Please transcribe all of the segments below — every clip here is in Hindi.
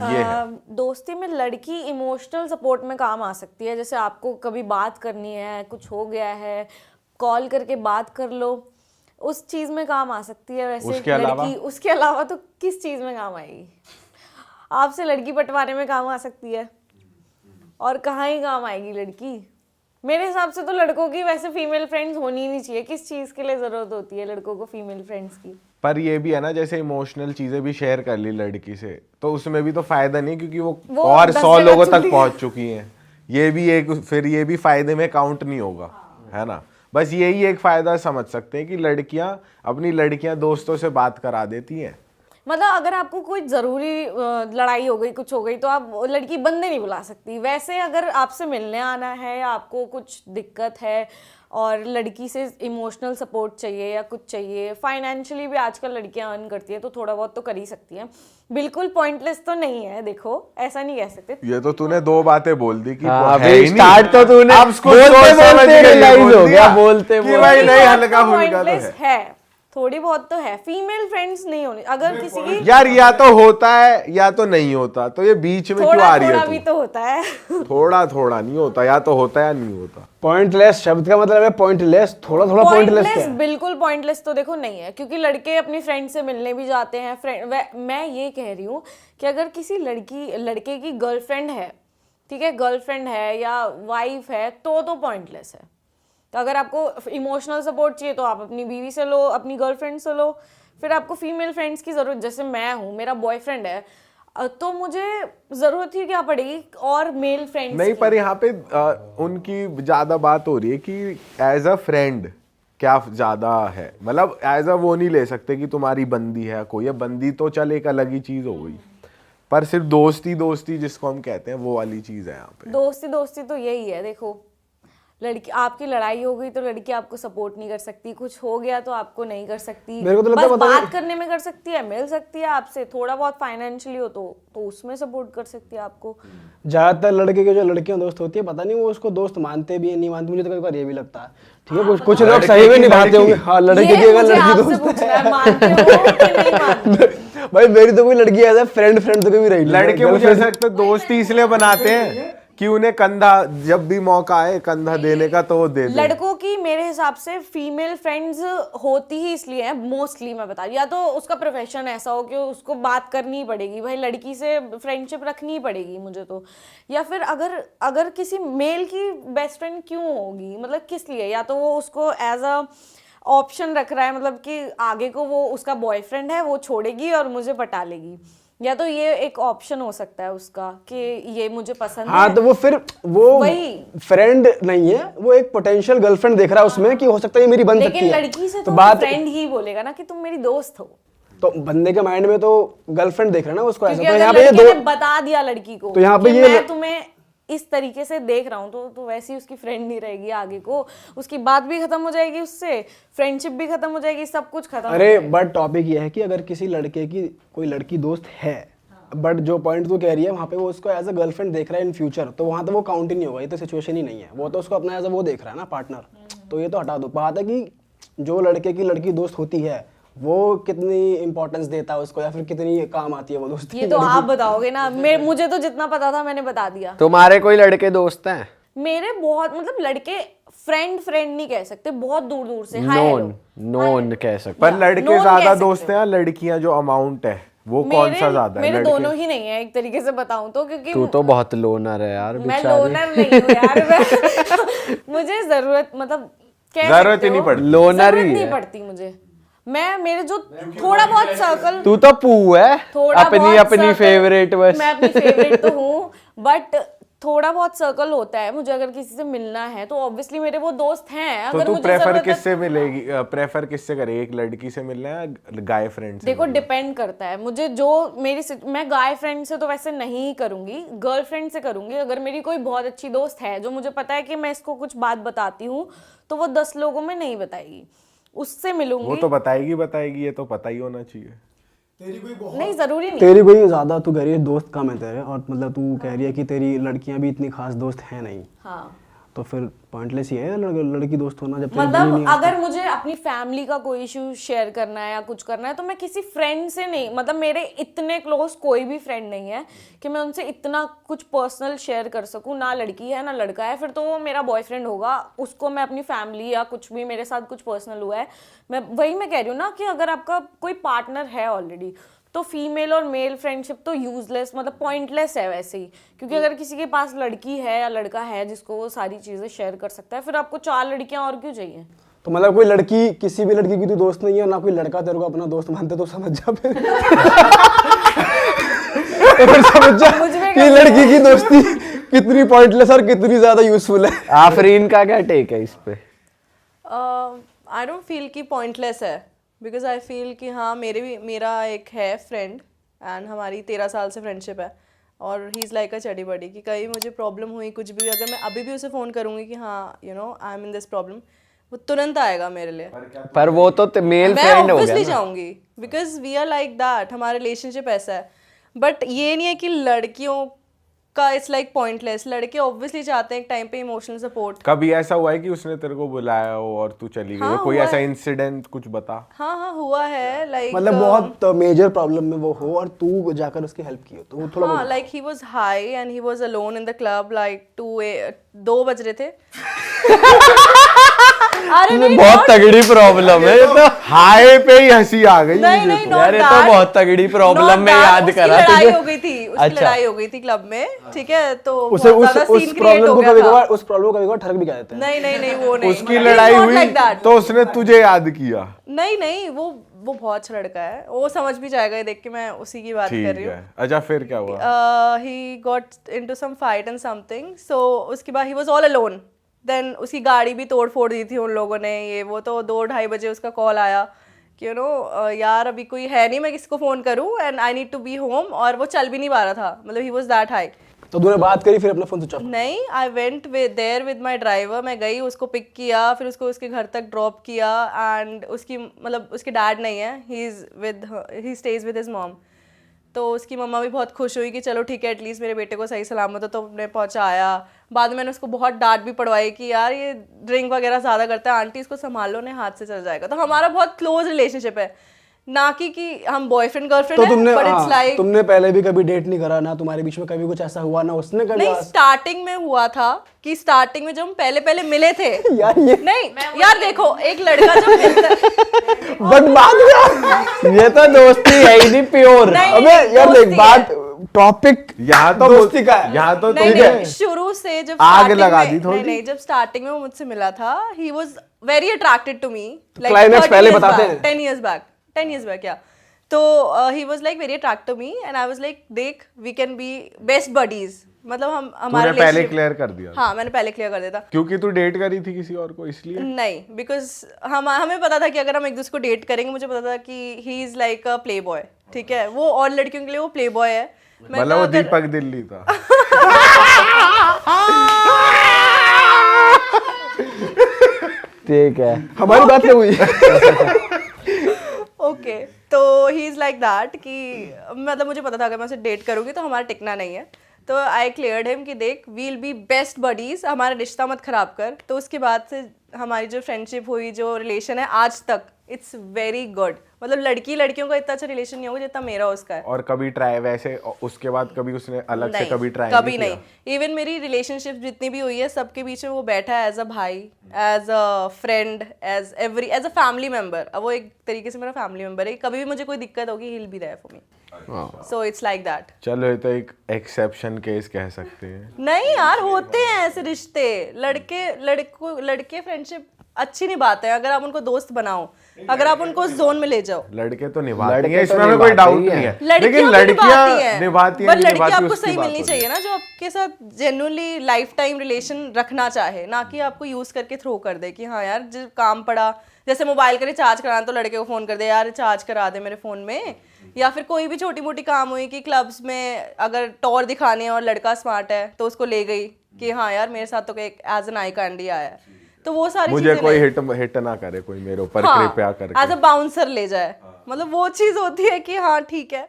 ये है। दोस्ती में लड़की इमोशनल सपोर्ट में काम आ सकती है, जैसे आपको कभी बात करनी है, कुछ हो गया है, कॉल करके बात कर लो, उस चीज में काम आ सकती है। वैसे उसके अलावा तो किस चीज में काम आएगी? आपसे लड़की पटवाने में काम आ सकती है, और कहाँ ही काम आएगी लड़की। मेरे हिसाब से तो लड़कों की वैसे फीमेल फ्रेंड्स होनी ही नहीं चाहिए। किस चीज के लिए जरूरत होती है लड़कों को फीमेल फ्रेंड्स की? पर ये भी है ना, जैसे इमोशनल चीजें भी शेयर कर ली लड़की से, तो उसमें भी तो फायदा नहीं, क्योंकि वो और 100 लोगों तक पहुंच चुकी हैं। ये भी एक, फिर ये भी फायदे में काउंट नहीं होगा, है ना। बस यही एक फायदा समझ सकते हैं कि लड़कियां अपनी दोस्तों से बात करा देती हैं। मतलब अगर आपको कोई जरूरी लड़ाई हो गई, कुछ हो गई, तो आप लड़की बंदे नहीं बुला सकती। वैसे अगर आपसे मिलने आना है या आपको कुछ दिक्कत है और लड़की से इमोशनल सपोर्ट चाहिए या कुछ चाहिए, फाइनेंशियली भी आजकल लड़कियां अर्न करती है तो थोड़ा बहुत तो कर ही सकती हैं। बिल्कुल पॉइंटलेस तो नहीं है, देखो ऐसा नहीं कह सकते। ये तो तूने 2 बातें बोल दी कि अभी स्टार्ट तो तूने बोलते रियलाइज हो गया, बोलते कि भाई नहीं, हल्का फुल्का तो है, थोड़ी बहुत तो है। फीमेल फ्रेंड्स नहीं होनी अगर किसी की, यार या तो होता है या तो नहीं होता, तो ये बीच में क्यों आ रही है? थोड़ा भी तो होता है। थोड़ा नहीं होता, या तो होता है या नहीं होता। पॉइंटलेस शब्द का मतलब है पॉइंटलेस, थोड़ा पॉइंटलेस क्या है? बिल्कुल पॉइंटलेस तो देखो नहीं है, क्योंकि लड़के अपनी फ्रेंड से मिलने भी जाते हैं। मैं ये कह रही हूँ कि अगर किसी लड़के की गर्लफ्रेंड है, ठीक है, गर्लफ्रेंड है या वाइफ है, तो पॉइंटलेस है। तो अगर आपको इमोशनल सपोर्ट चाहिए तो आप अपनी बीवी से लो, अपनी गर्लफ्रेंड से लो। फिर आपको फीमेल फ्रेंड्स की जरूरत, जैसे मैं हूँ, मेरा बॉयफ्रेंड है, तो मुझे जरूरत ही क्या पड़ेगी और मेल फ्रेंड्स नहीं। पर यहाँ पे उनकी ज्यादा बात हो रही है कि एज अ फ्रेंड क्या ज्यादा है, मतलब एज अ वो नहीं ले सकते कि तुम्हारी बंदी है कोई, है बंदी तो चल एक अलग ही चीज हो गई, पर सिर्फ दोस्ती जिसको हम कहते हैं वो वाली चीज है यहाँ पे। दोस्ती तो यही है। देखो, लड़की, आपकी लड़ाई हो गई तो लड़की आपको सपोर्ट नहीं कर सकती, कुछ हो गया तो आपको नहीं कर सकती। मेरे को तो लगता बस है बात करने में कर सकती है, मिल सकती है आपसे, थोड़ा बहुत फाइनेंशियली हो तो उसमें सपोर्ट कर सकती है आपको। ज्यादातर लड़के के जो लड़कियां दोस्त होती है, पता नहीं वो उसको दोस्त मानते भी है नहीं मानते, मुझे तो कई बार ये भी लगता है। ठीक है, कुछ लोग सही में निभाते होंगे। हाँ, लड़के की अगर लड़की दोस्त है, मानते हो कि नहीं मानते? भाई मेरी तो कोई लड़की ऐसा फ्रेंड तो कभी रही। लड़के मुझे ऐसा लगता है दोस्ती इसलिए बनाते हैं कि उन्हें कंधा, जब भी मौका आए कंधा देने का तो वो दे दे। लड़कों की मेरे हिसाब से फीमेल फ्रेंड्स होती ही इसलिए है, मोस्टली मैं बता रही, या तो उसका प्रोफेशन ऐसा हो कि उसको बात करनी ही पड़ेगी, भाई लड़की से फ्रेंडशिप रखनी ही पड़ेगी मुझे तो। या फिर अगर किसी मेल की बेस्ट फ्रेंड क्यों होगी, मतलब किस लिए? या तो वो उसको एज अ ऑप्शन रख रहा है, मतलब कि आगे को वो उसका बॉयफ्रेंड है, वो छोड़ेगी और मुझे पटा लेगी, या तो ये एक ऑप्शन हो सकता है उसका कि ये मुझे पसंद है। हाँ, तो वो फिर वो फ्रेंड नहीं है, वो एक पोटेंशियल गर्लफ्रेंड देख रहा है उसमें कि हो सकता है ये मेरी बन सकती है। लेकिन लड़की से तो बात फ्रेंड ही बोलेगा ना कि तुम मेरी दोस्त हो। तो बंदे के माइंड में तो गर्लफ्रेंड देख रहा है ना उसको ऐसा। तो यहाँ पे ये बता दिया लड़की को तो यहाँ पे ये मैं तुम्हें इस तरीके से देख रहा हूँ, तो वैसी उसकी फ्रेंड नहीं रहेगी आगे को, उसकी बात भी खत्म हो जाएगी, उससे फ्रेंडशिप भी खत्म हो जाएगी, सब कुछ खत्म। अरे बट टॉपिक ये है कि अगर किसी लड़के की कोई लड़की दोस्त है, बट जो पॉइंट तू कह रही है वहाँ पे वो उसको एज अ गर्लफ्रेंड देख रहा है इन फ्यूचर, तो वहाँ तो वो काउंट ही नहीं होगा। ये तो सिचुएशन ही नहीं है, वो तो उसको अपना एज अ वो देख रहा है ना, पार्टनर। तो ये तो हटा दो। बात है कि जो लड़के की लड़की दोस्त होती है वो कितनी इंपॉर्टेंस देता है उसको, या फिर कितनी काम आती है वो दोस्त। ये तो आप बताओगे ना, मुझे तो जितना पता था मैंने बता दिया। तुम्हारे कोई लड़के दोस्त हैं? मेरे बहुत, मतलब लड़के फ्रेंड नहीं कह सकते, बहुत दूर से नॉन कह सकते। पर लड़के ज्यादा दोस्त हैं या लड़कियां? जो अमाउंट है वो कौन सा ज्यादा है? मेरे दोनों ही नहीं है, एक तरीके से बताऊं तो, क्योंकि तू तो बहुत लोनर है यार। मैं लोनर नहीं हूँ यार। मुझे जरूरत, मतलब जरूरत ही नहीं पड़ती, लोनर ही नहीं पड़ती मुझे। मेरे जो थोड़ा बहुत सर्कल, तू तो पू है अपनी फेवरेट। बस मैं अपनी फेवरेट तो हूँ, बट थोड़ा बहुत सर्कल होता है। मुझे अगर किसी से मिलना है तो ऑब्वियसली मेरे वो दोस्त हैं। तो अगर तू मुझे प्रेफर किससे मिलेगी, प्रेफर किससे करेगी? एक लड़की से मिलना है या गाय फ्रेंड से? देखो डिपेंड करता है मुझे, जो मैं गाय फ्रेंड से तो वैसे नहीं करूंगी, गर्लफ्रेंड से करूंगी। अगर मेरी कोई बहुत अच्छी दोस्त है जो मुझे पता है कि मैं इसको कुछ बात बताती हूँ तो वो 10 लोगों में नहीं बताएगी, उससे मिलूंगी। वो तो बताएगी, ये तो पता ही होना चाहिए। तेरी कोई बहुत नहीं, जरूरी नहीं। तेरी कोई ज्यादा, तू कह रही है दोस्त कम है तेरे, और मतलब तू कह रही है कि तेरी लड़कियां भी इतनी खास दोस्त हैं नहीं। हाँ, तो फिर पॉइंटलेस ही है लड़की दोस्त होना, जब तक मतलब अगर मुझे अपनी फैमिली का कोई इशू शेयर करना है या कुछ करना है तो मैं किसी फ्रेंड से नहीं, मतलब मेरे इतने क्लोज कोई भी फ्रेंड नहीं है कि मैं उनसे इतना कुछ पर्सनल शेयर कर सकूं, ना लड़की है ना लड़का है, फिर तो वो मेरा बॉयफ्रेंड होगा, उसको मैं अपनी फैमिली या कुछ भी मेरे साथ कुछ पर्सनल हुआ है, मैं कह रही हूँ ना कि अगर आपका कोई पार्टनर है ऑलरेडी तो फीमेल और मेल फ्रेंडशिप तो यूजलेस, मतलब पॉइंटलेस है वैसे ही, क्योंकि अगर किसी के पास लड़की है या लड़का है जिसको वो सारी चीजें शेयर कर सकता है, फिर आपको 4 लड़कियां और क्यों चाहिए? तो मतलब कोई लड़की, किसी भी लड़की की तू दोस्त नहीं है, ना कोई लड़का तेरे को अपना दोस्त मानते, तो समझ जा फिर तो फिर समझ जा कि लड़की की दोस्ती कितनी पॉइंटलेस और कितनी ज्यादा यूजफुल है। आफरीन का क्या टेक है इस पे? आई डोंट फील कि पॉइंटलेस है, बिकॉज आई फील कि हाँ मेरा एक है फ्रेंड एंड हमारी 13 साल से फ्रेंडशिप है और ही इज़ लाइक अ चडी बडी, कि कहीं मुझे प्रॉब्लम हुई कुछ भी, अगर मैं अभी भी उसे फ़ोन करूँगी कि हाँ you know I am in this problem, वो तुरंत आएगा मेरे लिए। पर वो तो मेल मैं फ्रेंड हो ऑब्वियसली गया ना। जाऊंगी because we are like that, हमारा रिलेशनशिप ऐसा है। बट ये नहीं है कि लड़कियों का इट्स लाइक पॉइंटलेस, लड़के ऑब्वियसली चाहते हैं एक टाइम पे इमोशनल सपोर्ट। कभी ऐसा हुआ है कि उसने तेरे को बुलाया हो और तू चली गई? हाँ, कोई हुआ ऐसा है। इंसिडेंट कुछ बता। हाँ हुआ है, लाइक मतलब बहुत मेजर प्रॉब्लम में वो हो और तू जाकर उसकी हेल्प की हो, तो वो थोड़ा हाँ, like he was high and he was alone in the club, like 2 बज रहे थे। अरे नहीं, बहुत तगड़ी प्रॉब्लम है ये तो। हाय पे ही हंसी आ गई नहीं मुझे नहीं तो। not यार ये तो that, बहुत तगड़ी प्रॉब्लम not में that, याद उसकी करा लड़ाई तुझे। हो गई थी, उसकी अच्छा। लड़ाई हो गई थी क्लब में, ठीक है, तो उसे बहुत उस ज्यादा उस सीन क्रिएट प्रॉब्लम हो को गया कभी था। कभार उस प्रॉब्लम को कभी कभार ठरक भी कह देते हैं। नहीं वो नहीं, उसकी He's लड़ाई not हुई like that. तो उसने तुझे याद किया। नहीं वो बहुत अच्छा लड़का है, वो समझ भी जाएगा, ये देख के मैं उसी की बात कर ठीक रही हूँ। है, अच्छा फिर क्या हुआ? He got into some fight and something, so उसके बाद he was all alone. Then उसकी गाड़ी भी तोड़ फोड़ दी थी उन लोगों ने, ये वो, तो 2-2:30 बजे उसका कॉल आया कि यू नो यार अभी कोई है नहीं, मैं किसको फ़ोन करूँ and I need to be home, और वो चल भी नहीं पा रहा था, मतलब ही वाज दैट हाई। तो तूने बात करी फिर अपना फोन स्विच ऑफ? नहीं, I went with my driver, मैं गई, उसको पिक किया, फिर उसको उसके घर तक ड्रॉप किया, एंड उसकी मतलब उसके डैड नहीं है, ही स्टेज विद हिज मॉम, तो उसकी मम्मा भी बहुत खुश हुई कि चलो ठीक है एटलीस्ट मेरे बेटे को सही सलामत हो, तो उन्हें पहुंचाया। बाद में मैंने उसको बहुत डांट भी पड़वाई कि यार ये ड्रिंक वगैरह ज़्यादा करता है, आंटी इसको संभाल लो, नहीं हाथ से चल जाएगा। तो हमारा बहुत क्लोज रिलेशनशिप है, ना कि हम बॉयफ्रेंड गर्लफ्रेंड तो है, तुमने बट इट्स लाइक तुमने पहले भी कभी डेट नहीं करा ना, तुम्हारे बीच में कभी कुछ ऐसा हुआ ना, उसने कभी नहीं, स्टार्टिंग में हुआ था कि स्टार्टिंग में जब हम पहले मिले थे यार ये नहीं यार देखो, एक लड़का जब मिलता है बट बात क्या, ये तो दोस्ती है ही नहीं प्योर। नहीं, अबे यार देख दोस्ती बात टॉपिक यहाँ तो दोस्ती का है। यहाँ तो नहीं, तुझे नहीं, शुरू से जब आग starting लगा में- दी थोड़ी। नहीं जब स्टार्टिंग में वो मुझसे मिला था, he was very attracted to me, like climax पहले बताते हैं। 10 years back क्या, तो he was like very attracted to me and I was like देख we can be best buddies, मतलब हम हमारे तूने पहले क्लियर कर दिया हाँ मैंने पहले क्लियर कर दिया था। क्योंकि तू डेट करी थी किसी और को इसलिए? नहीं, बिकॉज हमें पता था कि अगर हम एक दूसरे को डेट करेंगे, मुझे पता था कि he is like a play boy, ठीक है, वो और लड़कियों के लिए वो प्ले बॉय है। मतलब वो दीपक दिल्ली था। ठीक है, हमारी बात क्या हुई? ओके, तो ही इज़ लाइक दैट कि मतलब मुझे पता था अगर मैं उसे डेट करूँगी तो हमारा टिकना नहीं है, तो आई क्लियर्ड हिम कि देख वील बी बेस्ट बडीज, हमारा रिश्ता मत खराब कर। तो उसके बाद से हमारी जो फ्रेंडशिप हुई, जो रिलेशन है आज तक, इट्स वेरी गुड, मतलब लड़कियों का इतना अच्छा रिलेशन नहीं होगा जितना मेरा उसका है। और कभी ट्राई वैसे उसके बाद कभी उसने अलग से कभी ट्राई कभी नहीं, इवन मेरी रिलेशनशिप जितनी भी हुई है सबके बीच में वो बैठा है एज अ भाई, as a friend, as a family member. अब वो एक तरीके से मेरा फैमिली मेंबर है, कभी भी मुझे कोई दिक्कत होगी he will be there for me, so it's like that. चलो ये तो एक एक्सेप्शन केस कह सकते हैं। नहीं यार, होते हैं ऐसे रिश्ते, लड़के फ्रेंडशिप अच्छी निभाते हैं अगर आप उनको दोस्त बनाओ, अगर आप उनको जोन में ले जाओ। लड़के तो निभाते लड़के हैं, तो इसमें हमें कोई निभाते डाउट ही नहीं हैं। है, लेकिन लड़कियां निभाती हैं बट नहीं लड़की निभाती आपको उसकी सही बात मिलनी होती चाहिए ना, जो आपके साथ जेन्युइनली लाइफ टाइम रिलेशन रखना चाहे, ना कि आपको यूज करके थ्रो कर दे कि हाँ यार जब काम पड़ा, जैसे मोबाइल का रिचार्ज कराना तो लड़के को फोन कर दे यार रिचार्ज करा दे मेरे फोन में, या फिर कोई भी छोटी मोटी काम हुई कि क्लब्स में अगर टॉर दिखाने और लड़का स्मार्ट है तो उसको ले गई कि हाँ यार मेरे साथ तो एक एज एन आई कैंडी आया है, तो वो सारी मुझे कोई हिट ना करे कोई मेरे ऊपर, कृपया करके एज अ बाउंसर ले जाए, मतलब वो चीज होती है कि हाँ ठीक है।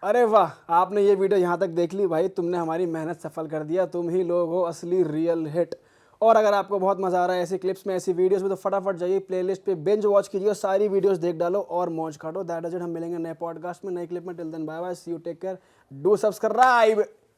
अरे वाह, आपने ये वीडियो यहाँ तक देख ली भाई, तुमने हमारी मेहनत सफल कर दिया, तुम ही लोग हो असली रियल हिट। और अगर आपको बहुत मजा आ रहा है ऐसी क्लिप्स में, ऐसी वीडियोस में, तो फटाफट जाइए प्लेलिस्ट पे बिंज वॉच कीजिए और सारी वीडियोस देख डालो और मौज काटो। That is it. हम मिलेंगे नए पॉडकास्ट में, नए क्लिप में। Till then bye bye, see you, take care, do subscribe.